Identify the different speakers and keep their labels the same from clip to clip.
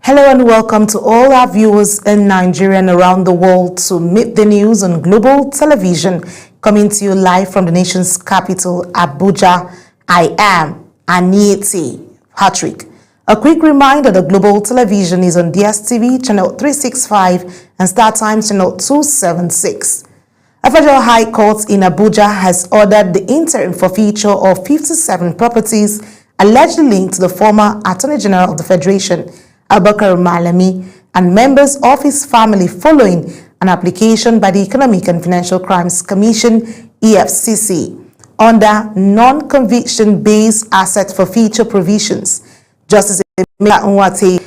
Speaker 1: Hello and welcome to all our viewers in Nigeria and around the world to Midday News on Global Television, coming to you live from the nation's capital, Abuja. I am Anieti Patrick. A quick reminder that Global Television is on DSTV channel 365 and Star Times channel 276. A federal high court in Abuja has ordered the interim forfeiture of 57 properties allegedly linked to the former Attorney General of the Federation, Abubakar Malami, and members of his family following an application by the Economic and Financial Crimes Commission (EFCC) under non-conviction-based asset forfeiture provisions. Justice Nwite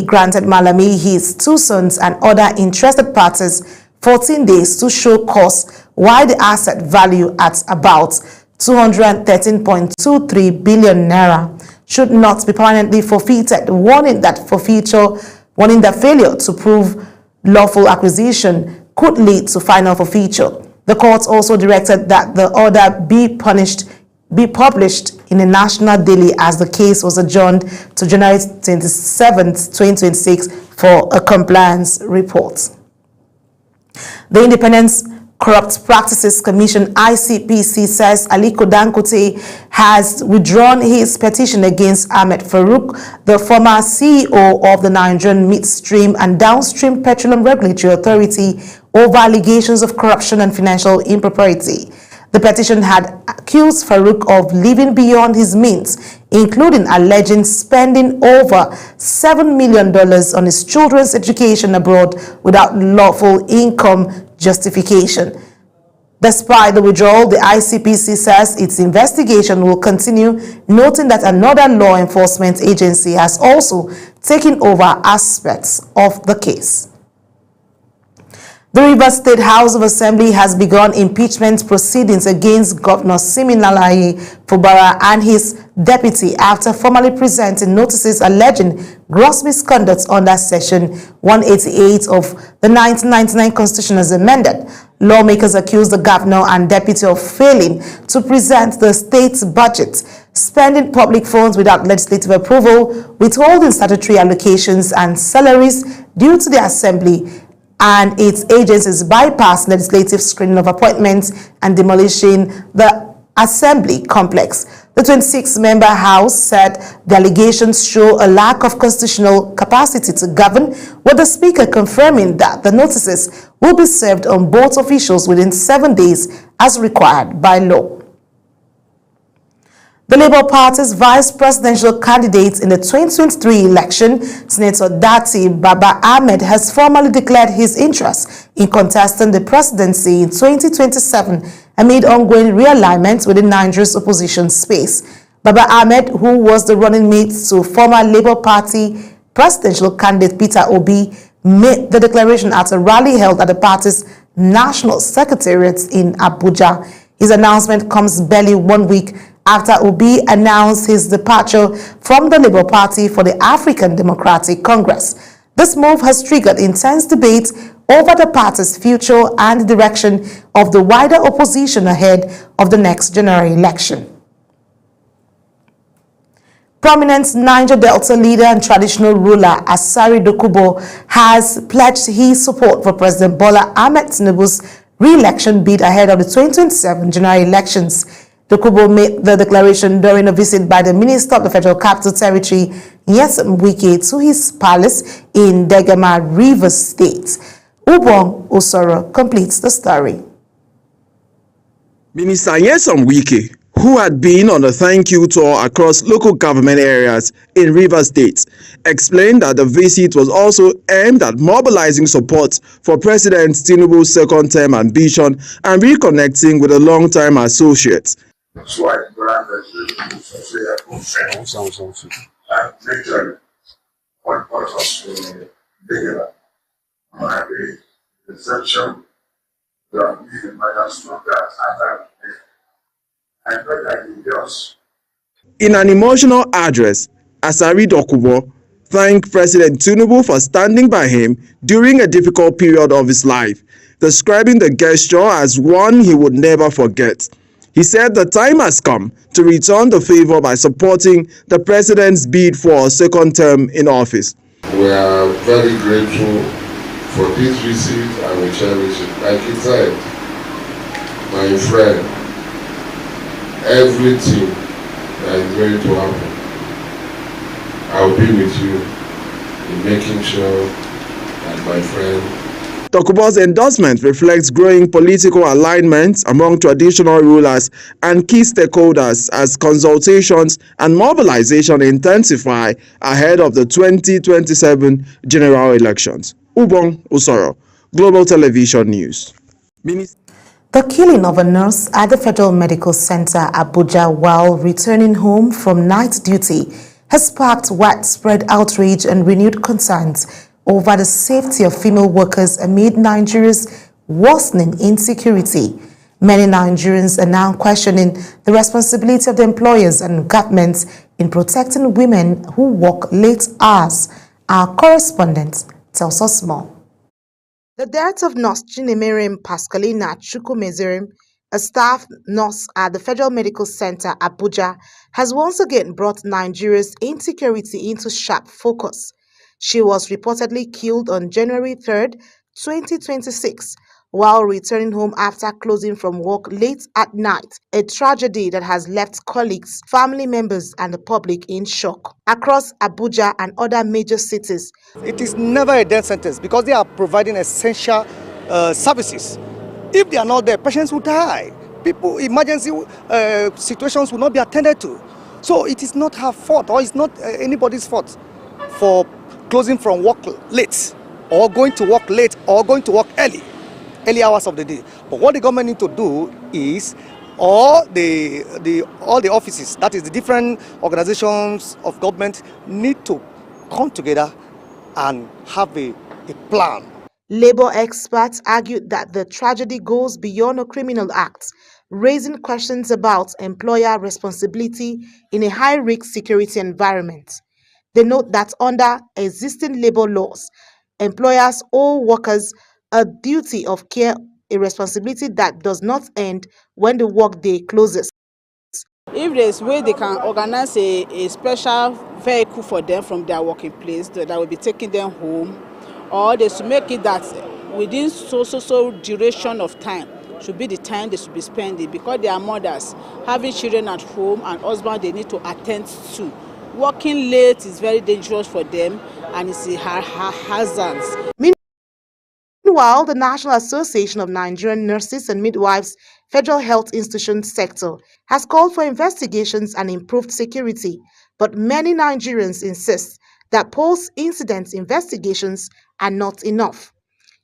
Speaker 1: granted Malami, his two sons, and other interested parties 14 days to show cause why the asset value at about 213.23 billion naira should not be permanently forfeited, warning that failure to prove lawful acquisition could lead to final forfeiture. The court also directed that the order be published in a national daily as the case was adjourned to January 27, 2026 for a compliance report. The Independence Corrupt Practices Commission (ICPC) says Aliko Dangote has withdrawn his petition against Ahmed Farouk, the former CEO of the Nigerian Midstream and Downstream Petroleum Regulatory Authority, over allegations of corruption and financial impropriety. The petition had accused Farouk of living beyond his means, including alleging spending over $7 million on his children's education abroad without lawful income justification. Despite the withdrawal, the ICPC says its investigation will continue, noting that another law enforcement agency has also taken over aspects of the case. The Rivers State House of Assembly has begun impeachment proceedings against Governor Siminalayi Fubara and his deputy after formally presenting notices alleging gross misconduct under Section 188 of the 1999 Constitution as amended. Lawmakers accused the governor and deputy of failing to present the state's budget, spending public funds without legislative approval, withholding statutory allocations and salaries due to the Assembly, and its agencies bypass legislative screening of appointments and demolishing the Assembly complex. The 26-member House said the allegations show a lack of constitutional capacity to govern, with the Speaker confirming that the notices will be served on both officials within 7 days as required by law. The Labour Party's vice presidential candidate in the 2023 election, Senator Dati Baba Ahmed, has formally declared his interest in contesting the presidency in 2027 amid ongoing realignment within Nigeria's opposition space. Baba Ahmed, who was the running mate to former Labour Party presidential candidate Peter Obi, made the declaration at a rally held at the party's national secretariat in Abuja. His announcement comes barely 1 week after Obi announced his departure from the Labour Party for the African Democratic Congress. This move has triggered intense debate over the party's future and the direction of the wider opposition ahead of the next general election. Prominent Niger Delta leader and traditional ruler Asari Dokubo has pledged his support for President Bola Ahmed Tinubu's re-election bid ahead of the 2027 general elections. Dokubo made the declaration during a visit by the Minister of the Federal Capital Territory, Nyesom Wike, to his palace in Degama, Rivers State. Ubong Osoro completes the story.
Speaker 2: Minister Nyesom Wike, who had been on a thank you tour across local government areas in Rivers State, explained that the visit was also aimed at mobilizing support for President Tinubu's second-term ambition and reconnecting with a long-time associate.
Speaker 3: So I granted the consent and literally one part of the reception that we might from that and I thought that he does.
Speaker 2: In an emotional address, Asari Dokubo thanked President Tinubu for standing by him during a difficult period of his life, describing the gesture as one he would never forget. He said the time has come to return the favor by supporting the president's bid for a second term in office.
Speaker 4: We are very grateful for this visit and we cherish it. Like he said, my friend, everything that is going to happen, I'll be with you in making sure that my friend.
Speaker 2: Tokubo's endorsement reflects growing political alignment among traditional rulers and key stakeholders as consultations and mobilization intensify ahead of the 2027 general elections. Ubong Usoro, Global Television News.
Speaker 1: The killing of a nurse at the Federal Medical Center, Abuja, while returning home from night duty has sparked widespread outrage and renewed concerns over the safety of female workers amid Nigeria's worsening insecurity. Many Nigerians are now questioning the responsibility of the employers and governments in protecting women who work late hours. Our correspondent tells us more. The death of Nurse Chinemerem Pascalina Chukwumezirim, a staff nurse at the Federal Medical Center, Abuja, has once again brought Nigeria's insecurity into sharp focus. She was reportedly killed on January 3, 2026, while returning home after closing from work late at night, a tragedy that has left colleagues, family members, and the public in shock. Across Abuja and other major cities,
Speaker 5: it is never a death sentence because they are providing essential services. If they are not there, patients will die. Emergency situations will not be attended to. So it is not her fault, or it's not anybody's fault for closing from work late, or going to work late, or going to work early hours of the day. But what the government need to do is all the offices, that is the different organizations of government, need to come together and have a plan.
Speaker 1: Labor experts argued that the tragedy goes beyond a criminal act, raising questions about employer responsibility in a high-risk security environment. They note that under existing labor laws, employers owe workers a duty of care, a responsibility that does not end when the workday closes.
Speaker 6: If there's way they can organize a special vehicle for them from their working place that will be taking them home, or they should make it that within so duration of time should be the time they should be spending, because they are mothers having children at home and husband they need to attend to. Working late is very dangerous for them and it's a hazard.
Speaker 1: Meanwhile, the National Association of Nigerian Nurses and Midwives Federal Health Institution sector has called for investigations and improved security, but many Nigerians insist that post-incident investigations are not enough.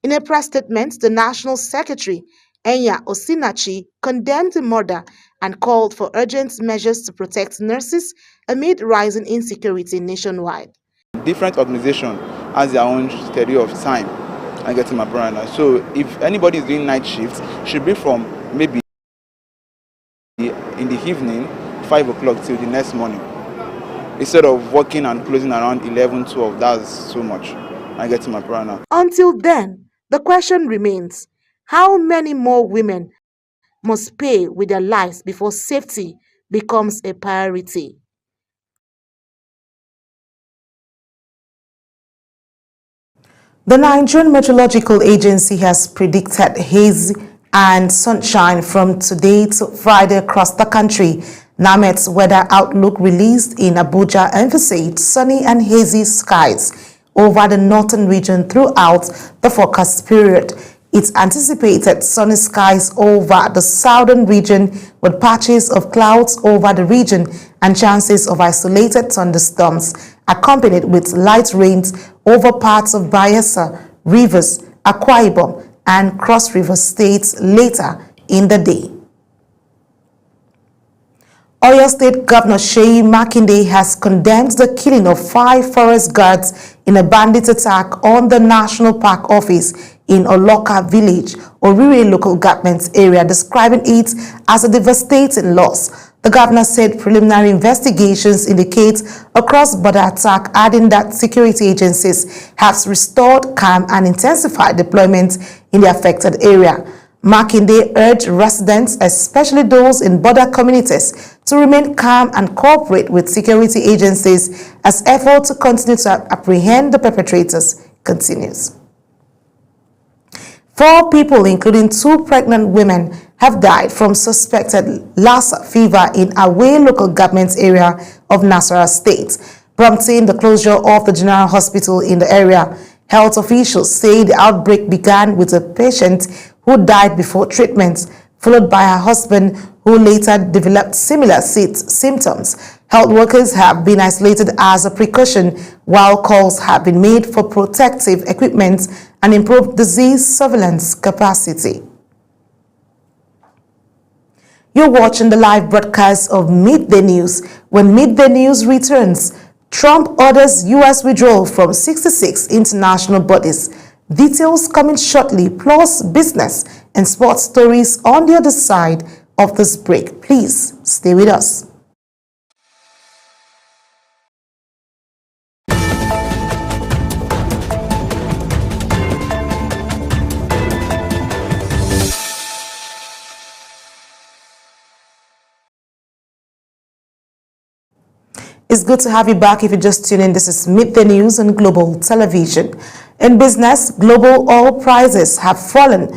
Speaker 1: In a press statement, the National Secretary, Enya Osinachi, condemned the murder and called for urgent measures to protect nurses amid rising insecurity nationwide.
Speaker 7: Different organization has their own schedule of time. I get my brother. So if anybody is doing night shifts, should be from maybe in the evening, 5 o'clock till the next morning. Instead of working and closing around 11, 12, that's so much. I get my brother.
Speaker 1: Until then, the question remains, how many more women must pay with their lives before safety becomes a priority? The Nigerian Meteorological Agency has predicted hazy and sunshine from today to Friday across the country. NAMET's weather outlook released in Abuja emphasized sunny and hazy skies over the northern region throughout the forecast period. It anticipated sunny skies over the southern region with patches of clouds over the region and chances of isolated thunderstorms, accompanied with light rains over parts of Bayelsa, Rivers, Akwa Ibom, and Cross River states later in the day. Oyo State Governor Seyi Makinde has condemned the killing of 5 forest guards in a bandit attack on the National Park office in Oloka village, Orire local government area, describing it as a devastating loss. The governor said preliminary investigations indicate a cross-border attack, adding that security agencies have restored calm and intensified deployment in the affected area. Makinde urged residents, especially those in border communities, to remain calm and cooperate with security agencies as efforts to continue to apprehend the perpetrators continues. 4 people, including 2 pregnant women, have died from suspected Lassa fever in Away local government area of Nasarawa State, prompting the closure of the general hospital in the area. Health officials say the outbreak began with a patient who died before treatment, followed by her husband who later developed similar symptoms. Health workers have been isolated as a precaution, while calls have been made for protective equipment and improved disease surveillance capacity. You're watching the live broadcast of Midday News. When Midday News returns, Trump orders U.S. withdrawal from 66 international bodies. Details coming shortly, plus business and sports stories on the other side of this break. Please stay with us. It's good to have you back. If you just tune in, this is Midday News on Global Television. In business, global oil prices have fallen,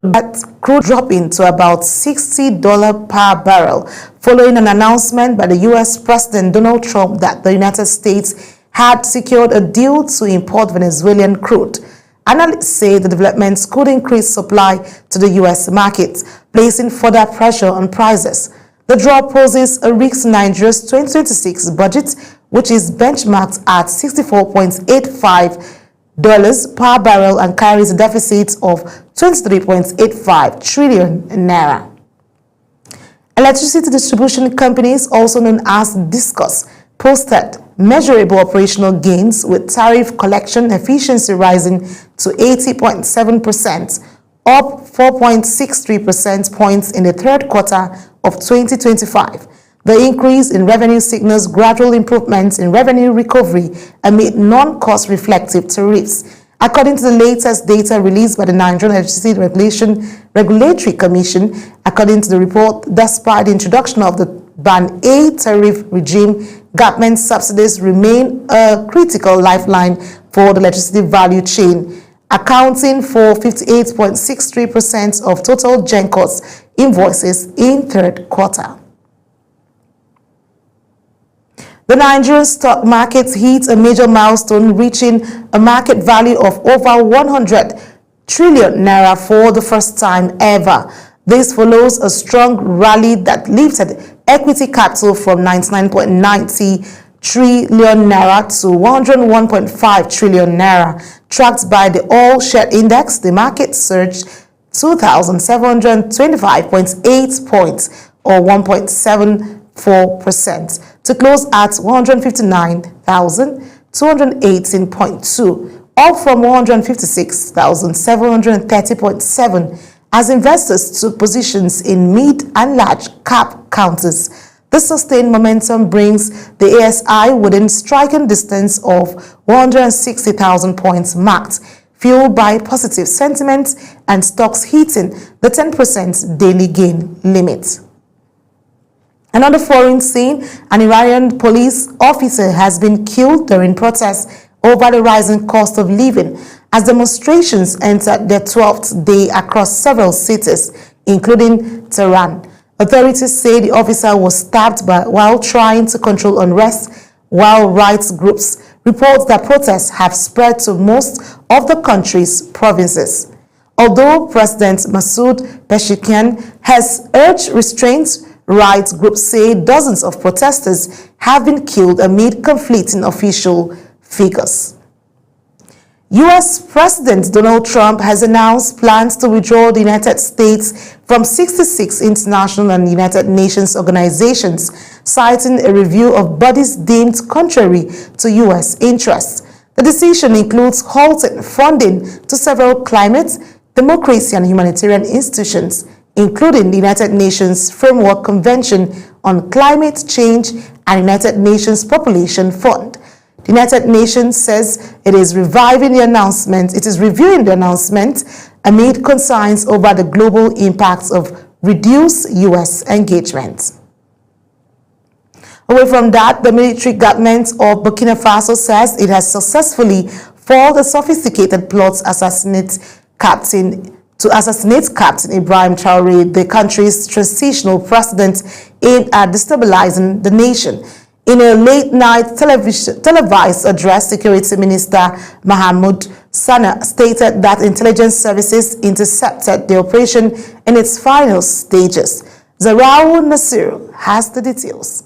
Speaker 1: with crude dropping to about $60 per barrel, following an announcement by the U.S. President Donald Trump that the United States had secured a deal to import Venezuelan crude. Analysts say the developments could increase supply to the U.S. market, placing further pressure on prices. The drop poses a risk to Nigeria's 2026 budget, which is benchmarked at $64.85 per barrel and carries a deficit of 23.85 trillion naira. Electricity distribution companies, also known as DISCOs, posted measurable operational gains, with tariff collection efficiency rising to 80.7%, up 4.63 percentage points in the third quarter of 2025. The increase in revenue signals gradual improvements in revenue recovery amid non-cost reflective tariffs. According to the latest data released by the Nigerian Electricity Regulatory Commission, according to the report, despite the introduction of the Ban A tariff regime, government subsidies remain a critical lifeline for the electricity value chain, accounting for 58.63% of total GenCos invoices in third quarter. The Nigerian stock market hit a major milestone, reaching a market value of over 100 trillion naira for the first time ever. This follows a strong rally that lifted equity capital from 99.90 trillion naira to 101.5 trillion naira. Tracked by the All Share Index, the market surged 2,725.8 points, or 1.74%, to close at 159,218.2, up from 156,730.7, as investors took positions in mid and large cap counters. This sustained momentum brings the ASI within striking distance of 160,000 points marked, fueled by positive sentiment and stocks hitting the 10% daily gain limit. Another foreign scene, an Iranian police officer has been killed during protests over the rising cost of living as demonstrations entered their 12th day across several cities, including Tehran. Authorities say the officer was stabbed while trying to control unrest, while rights groups report that protests have spread to most of the country's provinces. Although President Masoud Pezeshkian has urged restraint, rights groups say dozens of protesters have been killed amid conflicting official figures. U.S. President Donald Trump has announced plans to withdraw the United States from 66 international and United Nations organizations, citing a review of bodies deemed contrary to U.S. interests. The decision includes halting funding to several climate, democracy, and humanitarian institutions, including the United Nations Framework Convention on Climate Change and United Nations Population Fund. The United Nations says it is reviewing the announcement amid concerns over the global impacts of reduced U.S. engagement. Away from that, the military government of Burkina Faso says it has successfully foiled a sophisticated plot to assassinate Captain Ibrahim Traoré, the country's transitional president, aimed at destabilizing the nation. In a late-night televised address, Security Minister Mahmoud Sana stated that intelligence services intercepted the operation in its final stages. Zarau Nasir has the details.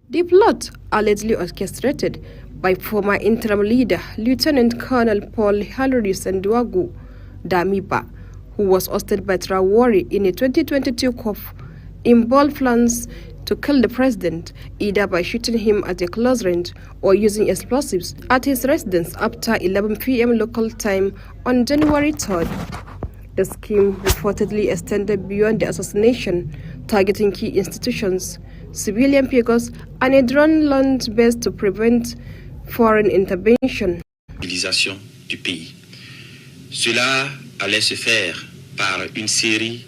Speaker 8: The plot, allegedly orchestrated by former interim leader Lieutenant Colonel Paul Hilary Sanduago Damiba, who was ousted by Traoré in a 2022 coup, involved plans to kill the president, either by shooting him at a close range or using explosives at his residence after 11 p.m. local time on January 3rd. The scheme reportedly extended beyond the assassination, targeting key institutions, civilian figures, and a drone launch base to prevent foreign intervention.
Speaker 9: Du pays. Cela allait se faire par une série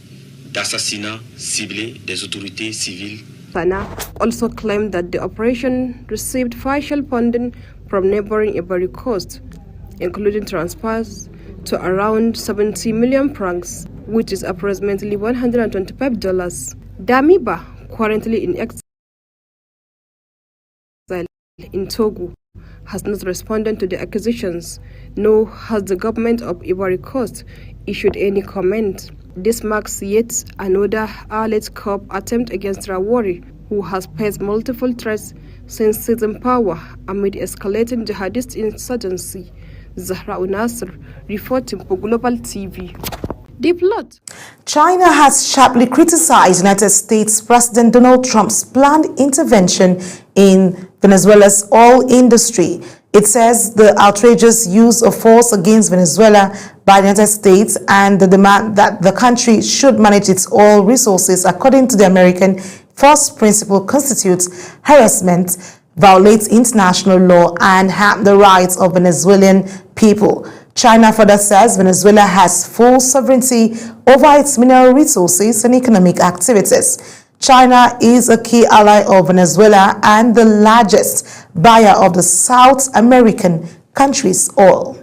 Speaker 9: d'assassinats ciblés des autorités civiles.
Speaker 8: Sana also claimed that the operation received partial funding from neighboring Ivory Coast, including transfers to around 70 million francs, which is approximately $125. Damiba, currently in exile in Togo, has not responded to the accusations, nor has the government of Ivory Coast issued any comment. This marks yet another alleged coup attempt against Traoré, who has faced multiple threats since seizing power amid escalating jihadist insurgency. Zahra Nasr, reporting for Global TV. The plot.
Speaker 1: China has sharply criticized United States President Donald Trump's planned intervention in Venezuela's oil industry. It says the outrageous use of force against Venezuela by the United States and the demand that the country should manage its oil resources according to the American First Principle constitutes harassment, violates international law, and harm the rights of Venezuelan people. China further says Venezuela has full sovereignty over its mineral resources and economic activities. China is a key ally of Venezuela and the largest buyer of the South American country's oil.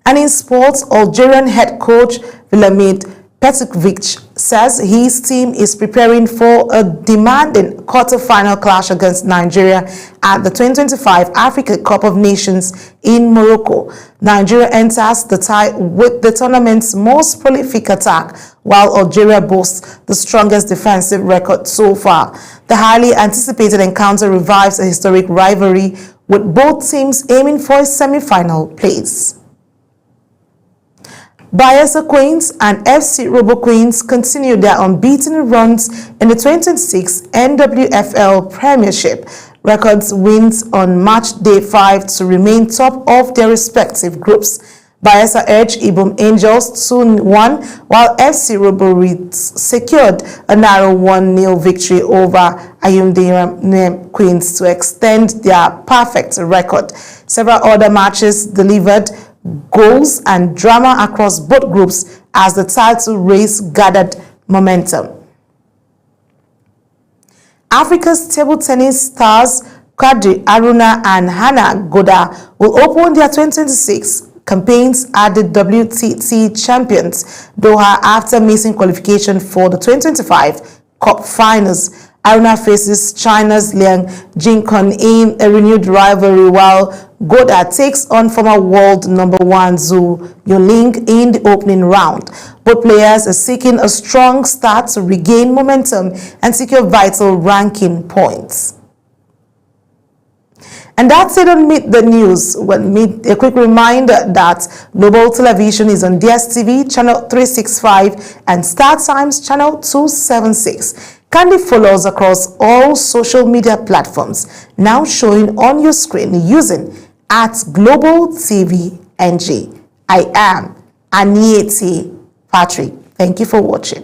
Speaker 1: And in sports, Algerian head coach Vladimir Petkovic says his team is preparing for a demanding quarter-final clash against Nigeria at the 2025 Africa Cup of Nations in Morocco. Nigeria enters the tie with the tournament's most prolific attack, while Algeria boasts the strongest defensive record so far. The highly anticipated encounter revives a historic rivalry, with both teams aiming for a semi-final place. Bayelsa Queens and FC Robo Queens continue their unbeaten runs in the 2026 NWFL Premiership. Records wins on match day 5 to remain top of their respective groups. Bayelsa edged Ibom Angels 2-1, while FC Robo Reeds secured a narrow 1-0 victory over Ayumdine Queens to extend their perfect record. Several other matches delivered goals and drama across both groups as the title race gathered momentum. Africa's table tennis stars Kadri Aruna and Hannah Goda will open their 2026 campaigns at the WTT Champions Doha after missing qualification for the 2025 Cup Finals. Aruna faces China's Liang Jinkun in a renewed rivalry, while Goda takes on former world number 1 Zhu Yuling in the opening round. Both players are seeking a strong start to regain momentum and secure vital ranking points. And that's it on Meet the News. A quick reminder that Global Television is on DSTV channel 365 and Star Times channel 276. Kindly follow us across all social media platforms now showing on your screen using @GlobalTVNG. I am Anieti Patrick. Thank you for watching.